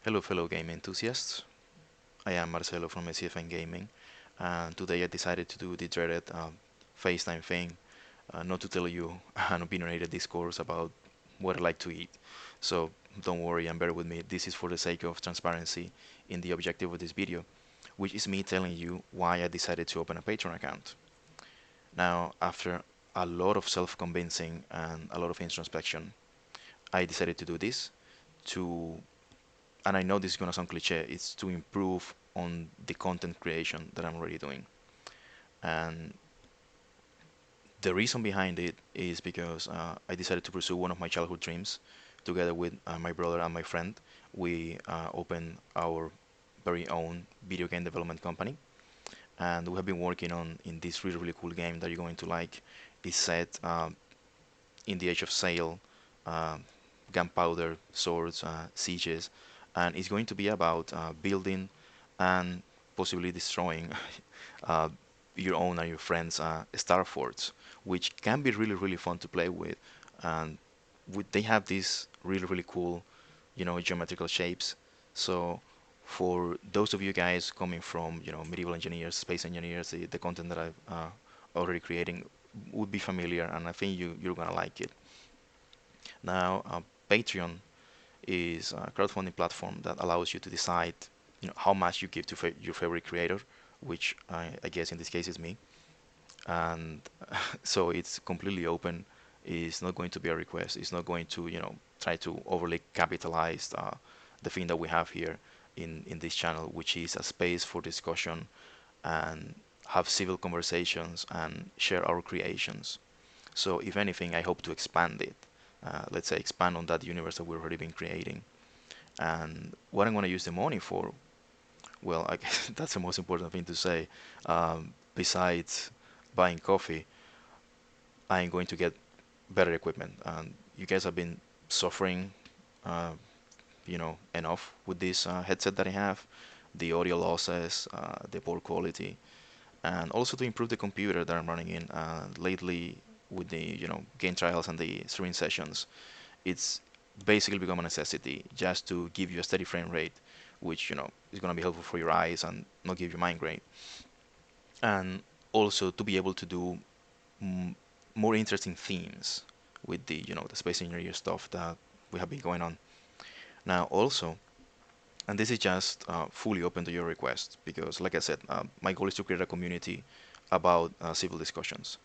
Hello, fellow game enthusiasts. I am Marcelo from ACFM Gaming, and today I decided to do the dreaded FaceTime thing, not to tell you an opinionated discourse about what I like to eat. So don't worry and bear with me. This is for the sake of transparency in the objective of this video, which is me telling you why I decided to open a Patreon account. Now, after a lot of self-convincing and a lot of introspection, I decided to do this to, and I know this is gonna sound cliche, it's to improve on the content creation that I'm already doing. And the reason behind it is because I decided to pursue one of my childhood dreams together with my brother and my friend. We opened our very own video game development company, and we have been working on in this really really cool game that you're going to like. It's set in the age of sail, uh, gunpowder, swords, sieges, and it's going to be about building and possibly destroying uh, your own and your friends' star forts, which can be really really fun to play with. And they have these really really cool, geometrical shapes. So for those of you guys coming from medieval engineers, space engineers, the content that I'm already creating would be familiar, and I think you're gonna like it. Now, Patreon is a crowdfunding platform that allows you to decide, how much you give to your favorite creator, which I guess in this case is me. And so it's completely open. It's not going to be a request. It's not going to, try to overly capitalize the thing that we have here in this channel, which is a space for discussion and have civil conversations and share our creations. So if anything, I hope to expand it. Let's say expand on that universe that we've already been creating. And what I'm going to use the money for, well, I guess that's the most important thing to say. Besides buying coffee, I'm going to get better equipment. And you guys have been suffering, uh, enough with this headset that I have, the audio losses, the poor quality, and also to improve the computer that I'm running in. Lately, with the game trials and the streaming sessions, it's basically become a necessity just to give you a steady frame rate, which is going to be helpful for your eyes and not give you migraine, and also to be able to do mm, more interesting themes with the the space engineering stuff that we have been going on now also. And this is just fully open to your request because, like I said, my goal is to create a community about civil discussions.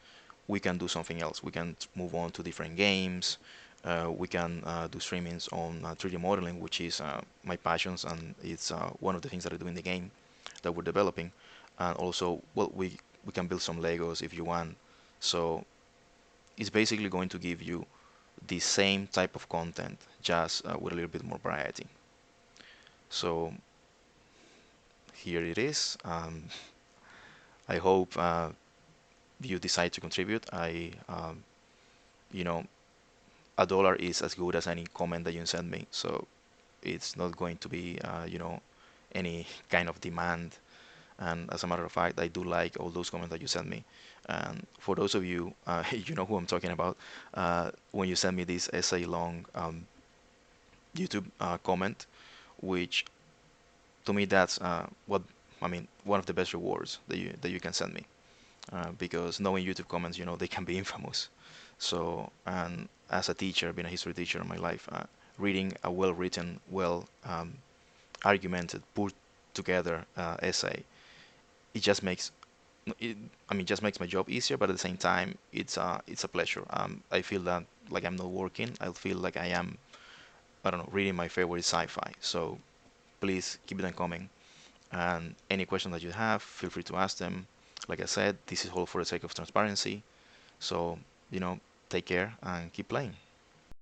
We can do something else. We can move on to different games. We can do streamings on 3D modeling, which is my passions, and it's one of the things that I do in the game that we're developing. And also, well, we can build some Legos if you want. So it's basically going to give you the same type of content, just with a little bit more variety. So here it is. I hope you decide to contribute. You know, $1 is as good as any comment that you send me, so it's not going to be, any kind of demand. And as a matter of fact, I do like all those comments that you send me. And for those of you, you know who I'm talking about, when you send me this essay long YouTube comment, which to me that's what I mean, one of the best rewards that you can send me, because knowing YouTube comments, they can be infamous. So, and as a teacher, being a history teacher in my life, reading a well-written, well argumented, put together essay, it just makes it, just makes my job easier. But at the same time, it's a pleasure. I feel that like I'm not working. I feel like I am, I don't know, reading my favorite sci-fi. So please keep them coming. And any question that you have, feel free to ask them. Like I said, this is all for the sake of transparency. So, take care and keep playing.